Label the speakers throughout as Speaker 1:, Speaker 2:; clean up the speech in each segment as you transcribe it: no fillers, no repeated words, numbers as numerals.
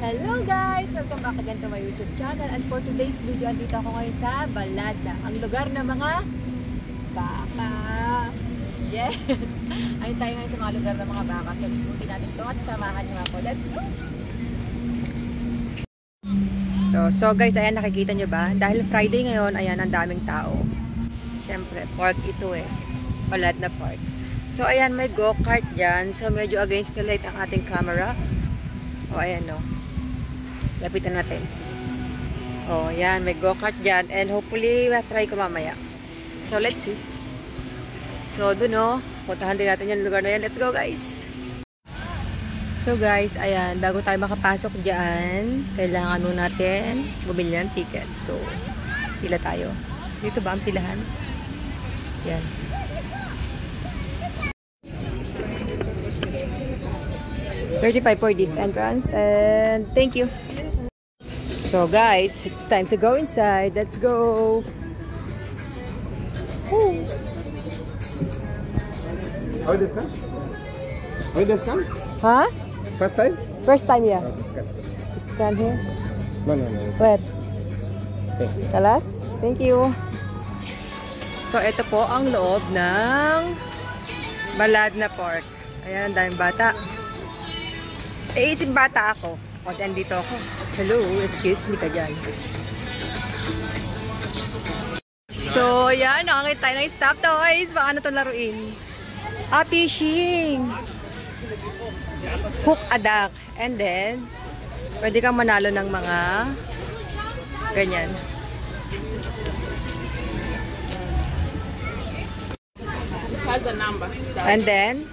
Speaker 1: Hello guys! Welcome back again to my YouTube channel. And for today's video, andito ako ngayon sa Balada, ang lugar ng mga baka. Yes! Ayun tayo ngayon sa mga lugar ng mga baka. So, ikutin natin ito at samahan nyo ako. Let's go! So guys, ayan, nakikita nyo ba? Dahil Friday ngayon, ayan, ang daming tao. Siyempre, park ito eh. Balada Park. So, ayan, may go-kart dyan. So, medyo against the light ang ating camera. O, ayan o. Lapitan natin. O, ayan, may go-kart dyan. And hopefully, try ko mamaya. So, let's see. So, dun o. Puntahan din natin yung lugar na yan. Let's go, guys! So, guys, ayan. Bago tayo makapasok dyan, kailangan nun natin bumili ng ticket. So, pila tayo. Dito ba ang pilahan? Yan. $35 for this entrance, and thank you. So guys, it's time to go inside. Let's go. Woo.
Speaker 2: How did this come? How did this come?
Speaker 1: Huh?
Speaker 2: First time?
Speaker 1: First time, yeah.
Speaker 2: Oh, scan.
Speaker 1: Scan here.
Speaker 2: No.
Speaker 1: Where?
Speaker 2: Thank you.
Speaker 1: Kalas? Thank you. So ito po ang loob ng Balada Park. Ayan, ang daming bata. Isip bata ako. O, dito ako. Hello, excuse me ka dyan. So, yan. Nakakita tayo ng stop toys. Baka na itong laruin. Fishing. Hook a duck. And then, pwede kang manalo ng mga ganyan.
Speaker 3: It has a number.
Speaker 1: And then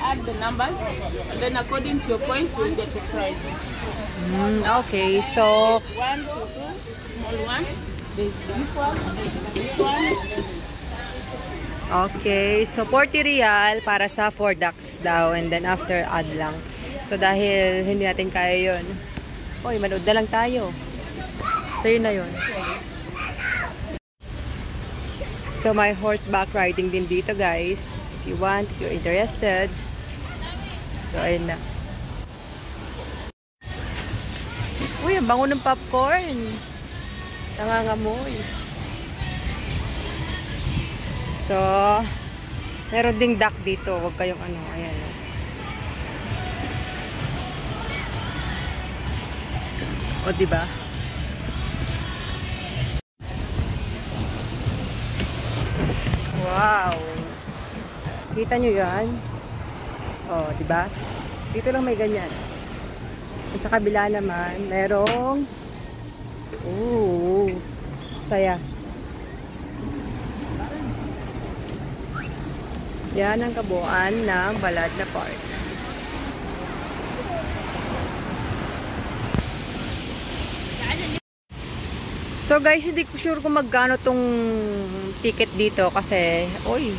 Speaker 3: Add the numbers, and then according to your points, you will get the prize.
Speaker 1: okay, so
Speaker 3: 1 to 2, small one. There's this one, this one.
Speaker 1: okay, so 40 real para sa 4 ducks daw, and then after add lang. So dahil hindi natin kaya yun, oy, manood na lang tayo. So yun na yun. So may horseback riding din dito, guys. If you want, if you're interested. So, ayun na. Uy, ang bango ng popcorn. Nangangamoy. So, meron ding duck dito. Huwag kayong ano. Ayan. O, diba? Wow! Kita nyo yan? Oh, diba? Dito lang may ganyan. Sa kabila naman, merong saya. Yan ang kabuuan ng Balada Park. So guys, hindi ko sure kung magkano tong ticket dito kasi oy,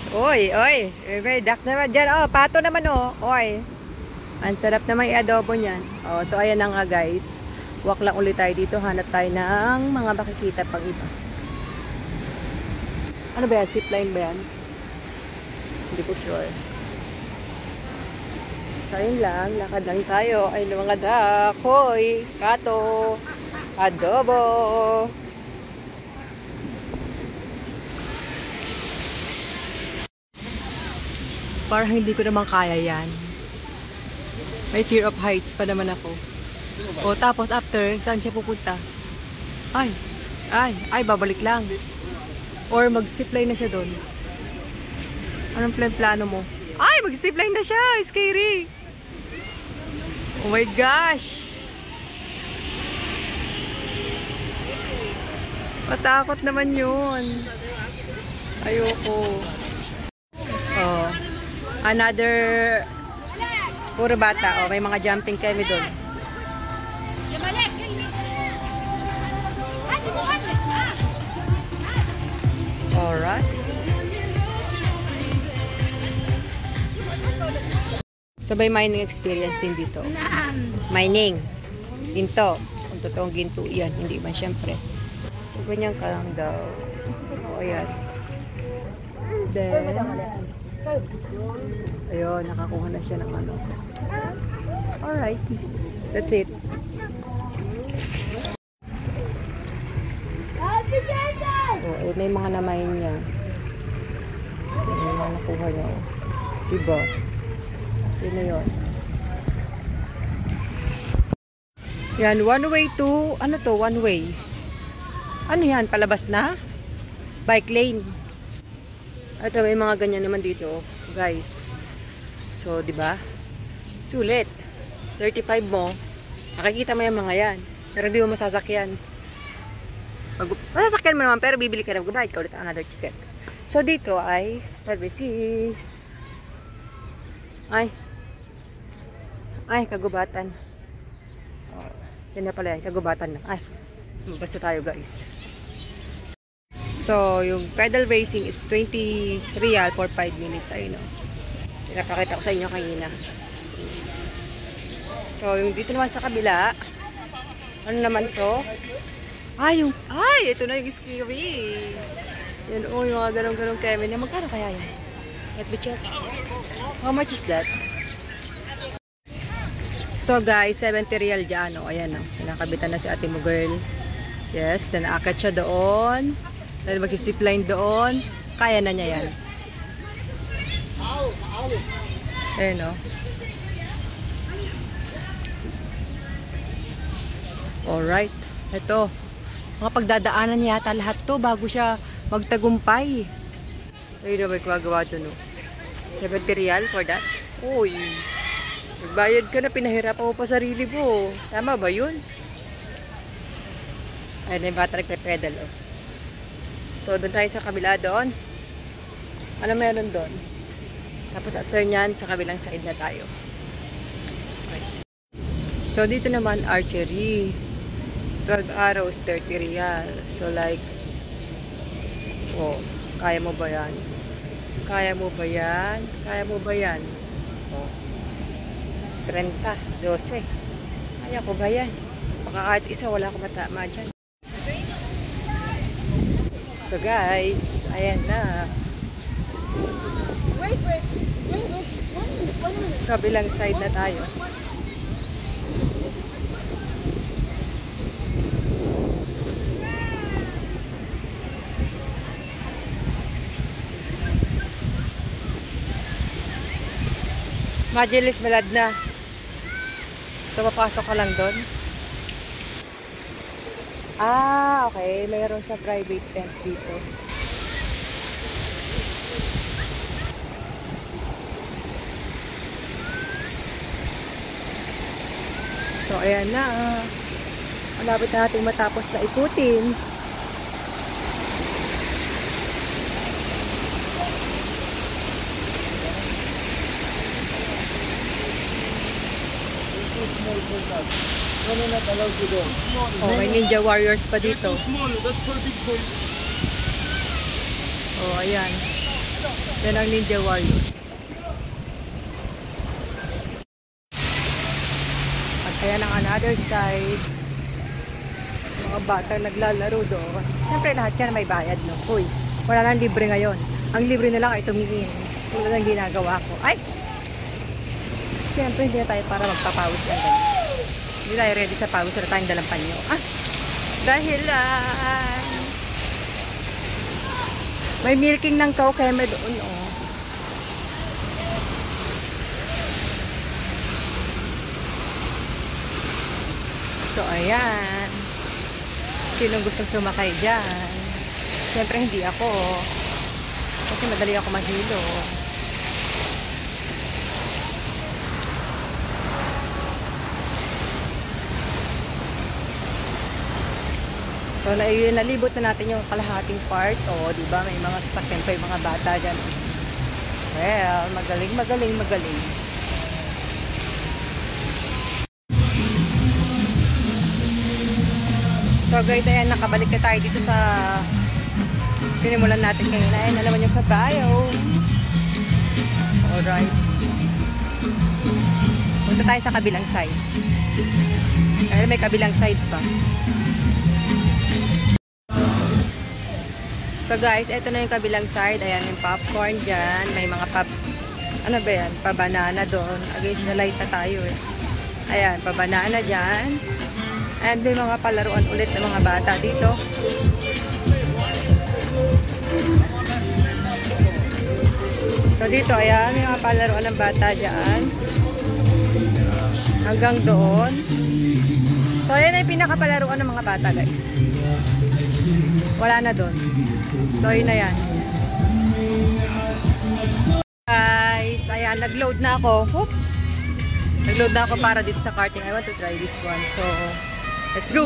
Speaker 1: may duck naman dyan. Oh, pato naman oh. Oy. Ang sarap naman i-adobo niyan. Oh, so ayan na nga guys. Walk lang ulit tayo dito. Hanap tayo ng mga makikita pang iba. Ano ba yan? Zipline ba yan? Hindi ko sure. So ayun lang. Lakad lang tayo. Ayun mga duck. Hoy, kato. Adobo. Parang hindi ko naman kaya yan. May fear of heights pa naman ako. O tapos after, saan siya pupunta? Ay, babalik lang. Or mag-zipline na siya doon. Anong plano mo? Ay, mag-zipline na siya! Scary! Oh my gosh! Matakot naman yun. Ayoko. Oh. Another puro bata. Oh, may mga jumping kami doon. Alright. So, may mining experience din dito. Mining. Ginto. Kung totoong ginto yan. Hindi man syempre. So, ganyan ka lang daw. O, ayan. Then, ayun, nakakuha na siya ng ano. Alright. That's it. Oh, may mga namayin niya. May mga nakuha niya. Diba? Yun na yun. Yan, one way to, ano to, one way. Ano yan, palabas na? Bike lane. At may mga ganyan naman dito, guys. So, di ba? Sulit. 35 mo, nakikita mo yung mga yan. Pero hindi mo masasakyan. Masasakyan mo naman, pero bibili ka na, magbabayad ka ulit another ticket. So, dito ay, let me see. Ay, kagubatan. Oh, yan na pala yan, kagubatan na. Ay, basta tayo guys. So, yung pedal racing is 20 real for 5 minutes. Ayun o. Pinapakita ko sa inyo kanina. So, yung dito naman sa kabila, ano naman to? Ito na yung scary. Yan o, yung mga ganong-ganong Kevin. Magkano kaya yan? Let me check. How much is that? So guys, 70 real dyan. O, ayan o. Pinakabitan na si ate mo girl. Yes, then aakyat siya doon. Then mag-zipline doon. Kaya na niya yan. Ayan o. Alright. Ito. Mga pagdadaanan niya yata lahat to bago siya magtagumpay. Ayun na may kumagawa ito no. 70 real for that? Uy. Nagbayad ka na, pinahirapan mo pa sarili mo. Tama ba yun? Ayun na yung bata nagpe-pedal oh. So doon tayo sa kabila doon. Ano meron doon? Tapos after nyan, sa kabilang side na tayo. Okay. So dito naman archery. 12 arrows, 30 real. So like, oh, kaya mo ba yan? Kaya mo ba yan? Kaya mo ba yan? Oh, 30, 12. Kaya ko ba yan? Baka kahit isa, wala akong matama dyan. So guys, ayan na.
Speaker 3: Wait.
Speaker 1: Kabilang side na tayo. Majelis malad na. So, papasok ka lang doon. Okay. Mayroon siya private tent dito. So, ayan na. Malapit na natin matapos na ikutin. Oh, may Ninja Warriors pa dito. Oh, ayan. Yan ang Ninja Warriors. At ayan ang another side. Mga batang naglalaro doon. Siyempre lahat yan may bayad, no? Uy, wala nang libre ngayon. Ang libre na lang ay tumingin. Tulad ng ginagawa ko. Ay! Siyempre hindi na tayo para magpapawis yan. Hindi tayo ready sa pawis. Wala tayong dalang panyo. Dahilan. May milking ng kaukeme doon, oh. So, ayan. Sinong gustong sumakay dyan? Siyempre hindi ako. Kasi madali ako mahilo. So, nalibot na natin yung kalahating part. O, di ba? May mga sasakyan pa yung mga bata dyan. Well, magaling. So, guys, ayan, nakabalik na tayo dito sa sinimulan natin ngayon. Ayan, nalaman yung kabayo. Alright. Punta tayo sa kabilang side. Ayan, may kabilang side pa. So guys, ito na yung kabilang side. Ayan yung popcorn dyan. May mga ano ba yan? Pa-banana doon. Against the light na tayo eh. Ayan, pabanana dyan. And may mga palaruan ulit ng mga bata dito. So dito, ayan, may mga palaruan ng bata dyan. Hanggang doon. So ayan ay pinakapalaruan ng mga bata, guys. Wala na doon. So yun na yan. Guys, ayan, nag-load na ako. Oops! Nag-load na ako para dito sa karting. I want to try this one. So, let's go!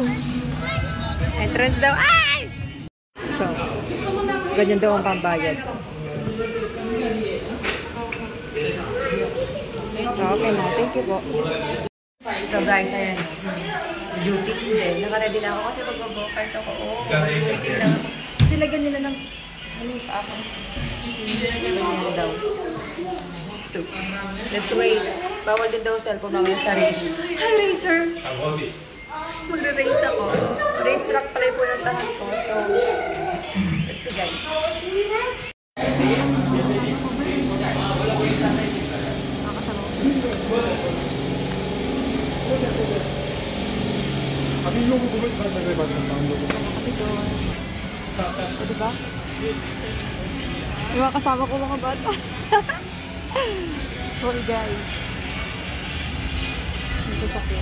Speaker 1: Entrance daw. Ay! So, ganyan daw ang pambayad. Okay na. Thank you po. So guys, ayan. Duty din. Nakaready na ako kasi mag-go-kart ako. Waiting lang ako. Kasi lagyan nila ng ano pa ako. Ganyan daw. So, let's wait. Bawal din daw cellphone namin sa race. Hi, racer! Magre-race ako. Race track pala yung punantahan ko. So, let's see guys. Diba? Yung mga kasama ko mga bata. Hoy guys. Ito sa akin.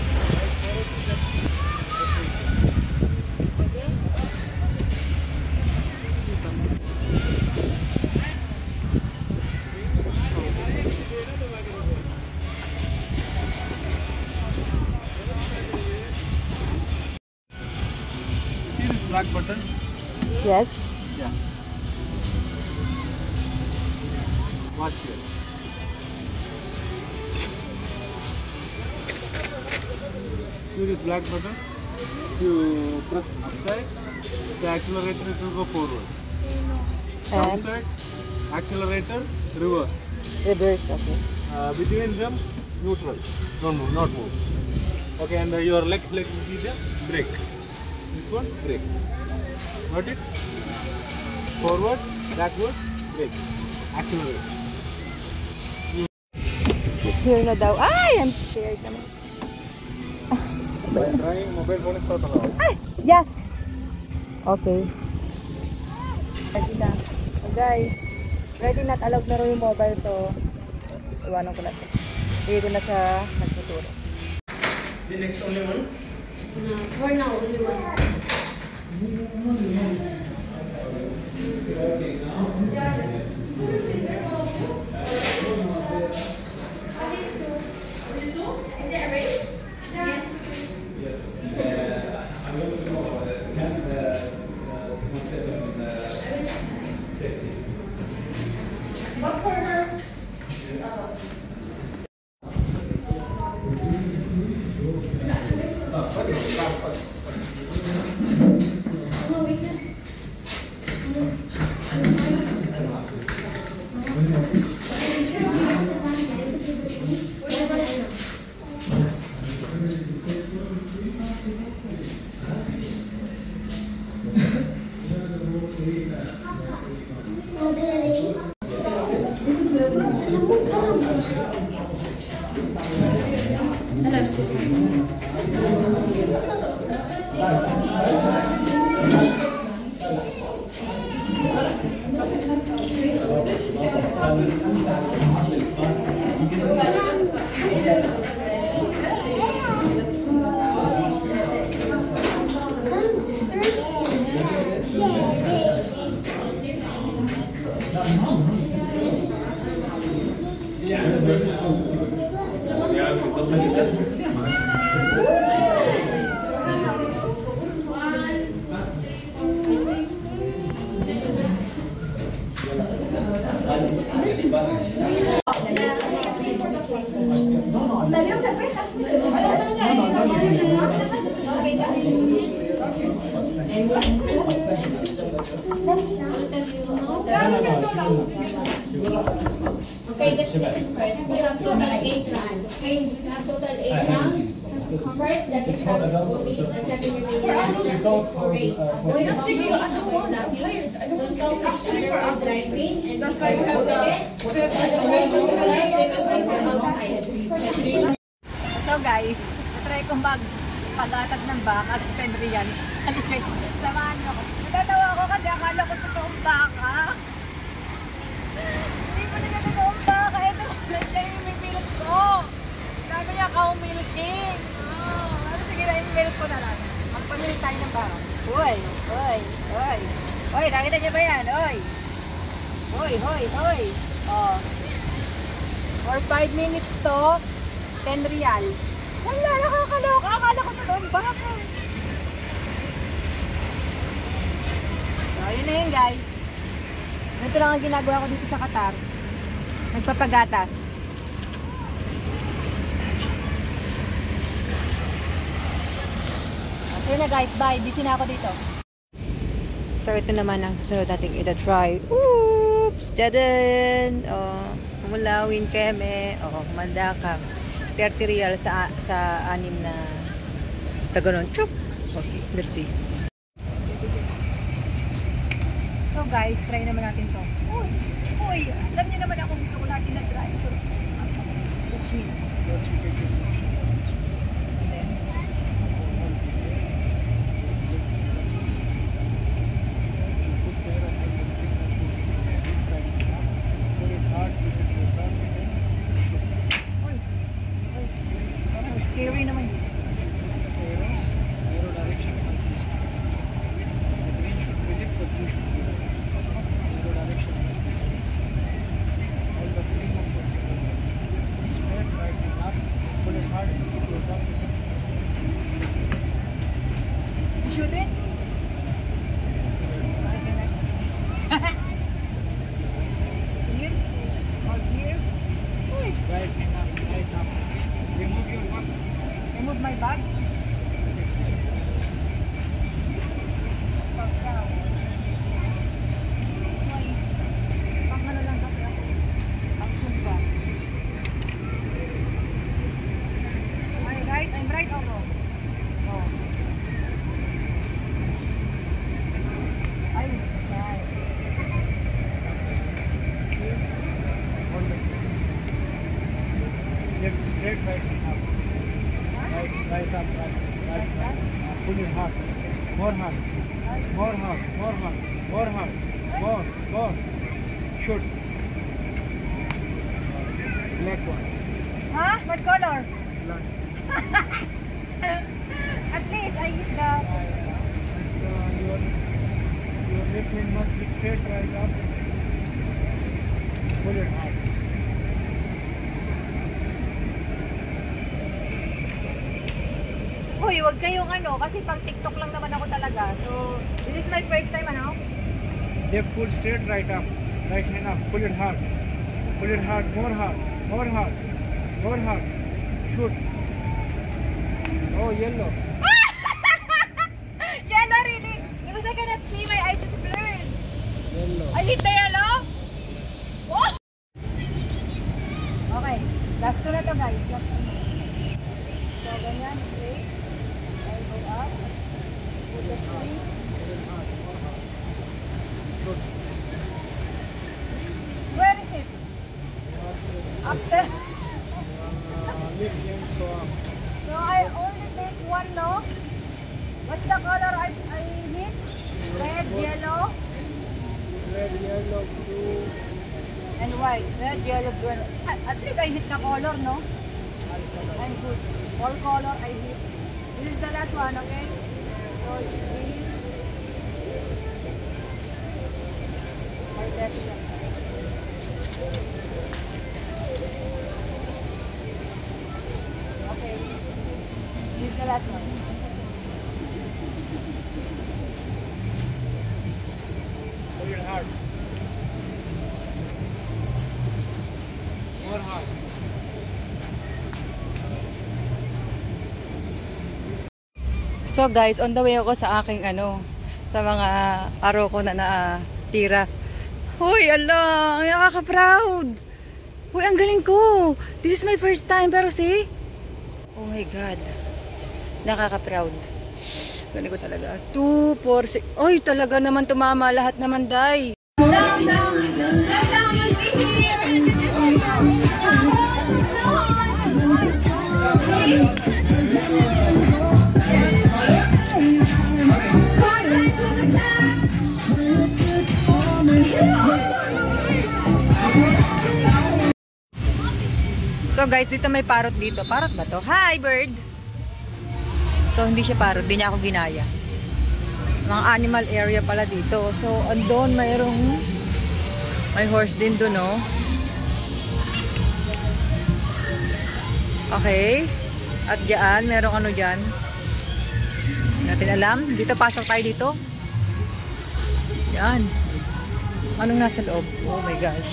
Speaker 4: See this black button?
Speaker 1: Yes.
Speaker 4: Yeah. Watch here. See this black button? If you press upside, the accelerator it will go forward. Downside, accelerator, reverse.
Speaker 1: Reverse, okay.
Speaker 4: Between them, neutral. Don't move, not move. Okay, and your leg will be the brake. This one, brake. Got it? Forward, backward, brake. Accelerate.
Speaker 1: Here na daw. Ay! I'm scared naman.
Speaker 4: Trying mobile phone is not allowed.
Speaker 1: Ay! Yeah! Okay. Ready na. So guys, ready not allowed na rin yung mobile. So, iwanan ko na ito. Bigay ko na sa nagtuturo.
Speaker 5: The next only one?
Speaker 6: No, for now, only one. Is it ready? Yes. What for her? Okay, that's first. You have total 8 rounds, okay? You have total 8 rounds. First, that is how it's going. The second remaining round is for race. Don't count the don't count the general driving, and that's why we have the rest of the life, they will go outside.
Speaker 1: So guys, tinry kong magpag-atat ng baka sa 10 real. Samahan niyo ako. Natatawa ako kasi akala ko totoong baka. Hindi ko nila totoong baka. Ito lang siya yung milk ko. Sabi niya, cow milking. Ano sige na, yung milk ko na lang. Magpamili tayo ng baka. Uy, uy, uy. Uy, nakita niyo ba yan? Uy. Uy, uy, uy. Oh. For 5 minutes to, 10 real. Wala, nakakaloka. Akala ko totoong baka. So, yun na yun guys. Ito lang ang ginagawa ko dito sa Qatar. Nagpapagatas. Okay na guys, bye. Busy na ako dito. So, ito naman ang susunod nating ita-try. Oops! Jadan! Oh, umulawin keme. Oh, kumanda ka. 30 real sa 6 na taganon. Chuks! Okay, let's see. So guys, try naman natin to. Uy! Uy! Alam niyo naman ako gusto ko natin na try. So, watch me. Scary naman yun. Shoot it? Here? Or here?
Speaker 4: Right up. Remove your one.
Speaker 1: Remove my bag? Pang ano lang kasi ako. Ang sumba. I'm right or wrong? Oh. Ay, sorry.
Speaker 4: Left straight, right up. Right up, right up. Pull it hard. More hard. More hard. More hard. More hard. More. Shoot. Black one.
Speaker 1: Huh? What color?
Speaker 4: Black.
Speaker 1: At least I hit the...
Speaker 4: Your left hand must be straight right up. Pull it hard.
Speaker 1: Uy, wag kayong ano, kasi pang TikTok lang naman ako talaga. So, this is my first time, ano?
Speaker 4: Left full straight right up. Right hand up. Pull it hard. Pull it hard. More hard. More hard. More hard. Shoot. Oh, yellow.
Speaker 1: Yellow, really? Because I cannot see, my eyes is blurred.
Speaker 4: Yellow.
Speaker 1: I hit the yellow? Oh! Okay, last two na to guys. Last two na. So, ganyan, straight. I'll go up. Put the string. Where is it? Upstairs.
Speaker 4: Lift and so up.
Speaker 1: So, I only take one, no? What's the color I hit? Red, yellow,
Speaker 4: Red, yellow, blue.
Speaker 1: and white. Red, yellow, blue. At least I hit the color, no? I'm good. All color I hit. This is the last one, okay? So, green. My left shot. Okay. This is the last one.
Speaker 4: Pull it hard. More hard.
Speaker 1: So guys, on the way ako sa aking sa mga araw ko na tira. Hoy, ala, nakaka-proud. Hoy, ang galing ko. This is my first time, pero see? Oh my God. Nakaka-proud. Galing ko talaga. 2, 4, 6. Oy, talaga naman tumama lahat naman, day. Down. guys, dito may parrot dito. Parrot ba to? Hi, bird! So, hindi siya parrot. Hindi niya ako ginaya. Mga animal area pala dito. So, andun may horse din doon, no? Okay. At diyan, merong ano dyan. Hindi natin alam. Dito, pasok tayo dito. Yan. Anong nasa loob? Oh my gosh.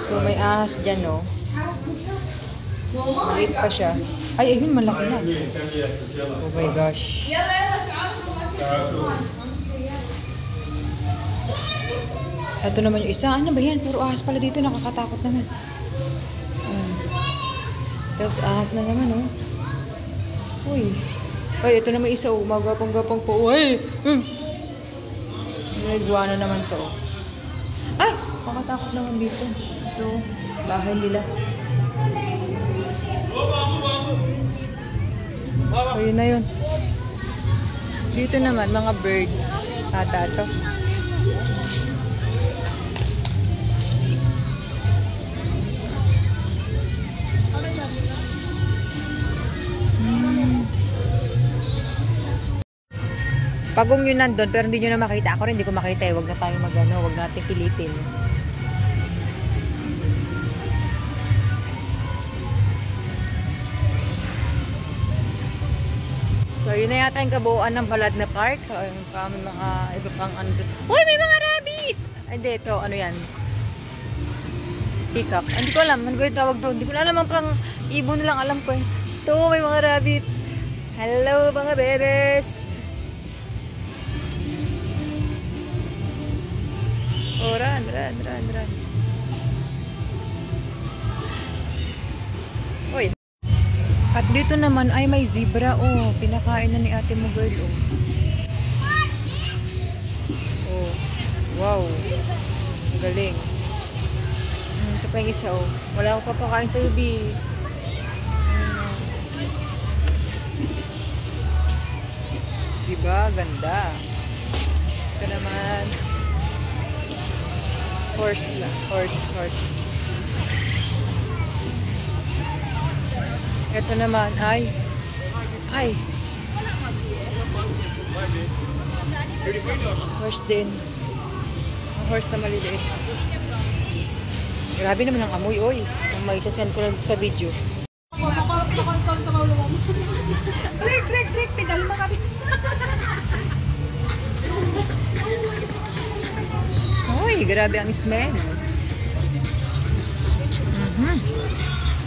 Speaker 1: So, may ahas dyan, no? Maliit pa siya. Ay, ayun, malaki na. Oh my gosh. Ito naman yung isa. Ano ba yan? Puro ahas pala dito. Nakakatakot naman. Tapos ahas na naman, oh. Uy. Ay, ito naman isa, oh. Magapang-gapang po. Uy! Nagwa na naman to. Ay! Makatakot naman dito. So, bahay nila. So, yun na yun. Dito naman, mga birds. Ata ito. Pagong yun nandun, pero hindi nyo na makita. Ako rin, hindi ko makita eh. Huwag na tayo mag-ano, huwag natin pilitin. So, yun na yata yung kabuuan ng Balad na Park. Kami mga iba pang ano dun. Uy, may mga rabbit! Ay, hindi, ito, ano yan? Peacock. Hindi ko alam, ano ko yung tawag doon. Hindi ko na alam ang pang ibon na lang alam ko eh. Ito, may mga rabbit. Hello, mga bebes! Oh, run. Uy. At dito naman ay may zebra. Oh, pinakain na ni ate mo girl. Oh. Wow. Ang galing. Ito pa yung isa, oh. Wala akong papakain sa ubi. Diba? Ganda. Ito naman. Horse. Ito naman, ay. Horse din. Horse na maliliit. Grabe naman ang amoy, oy. Kung may sasend ko lang sa video. Trek, pedal mo kami. Uy, grabe ang smell.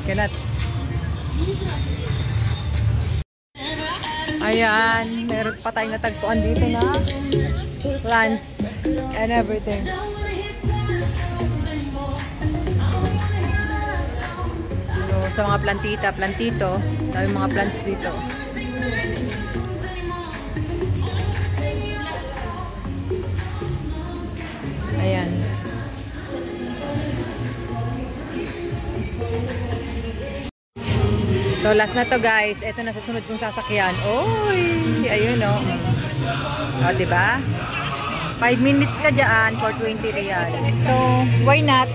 Speaker 1: Kalat. Ayan, meron pa tayong natagpuan dito na plants and everything. So, sa mga plantito, dami mga plants dito. Ayan. So, last na to guys. Ito na susunod kong sasakyan. Oy! Ayun o. O, diba? 5 minutes ka dyan for 20 real. So, why not?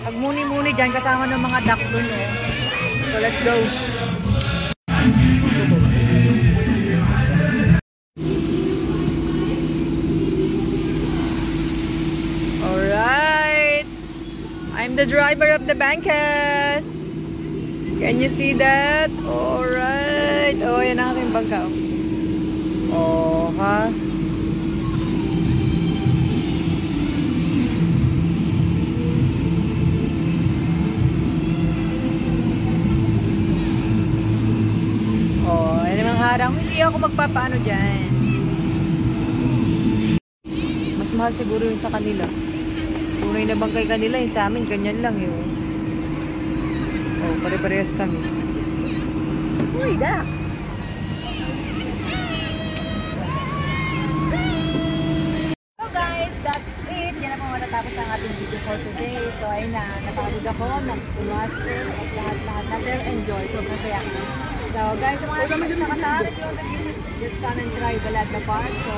Speaker 1: Pagmuni-muni dyan kasama ng mga duck dun o. So, let's go. Alright. I'm the driver of the Bankas. Can you see that? Alright. Oh, yan ang aking bangka. Oh, ha? Oh, yan ang harang. Hindi ako magpapaano dyan. Mas mahal siguro yun sa kanila. Tunay na bangkay kanila, yung sa amin, ganyan lang yun. Oh, pare-parehas kami. Uy, da! So guys, that's it. Yan na po matatapos ang ating video for today. So ayun na, napagod ako, nag-master at lahat-lahat na. Pero enjoy, so masaya. So guys, sa mga hindi sa Qatar, if you want to visit, just come and try Balad na Park. So,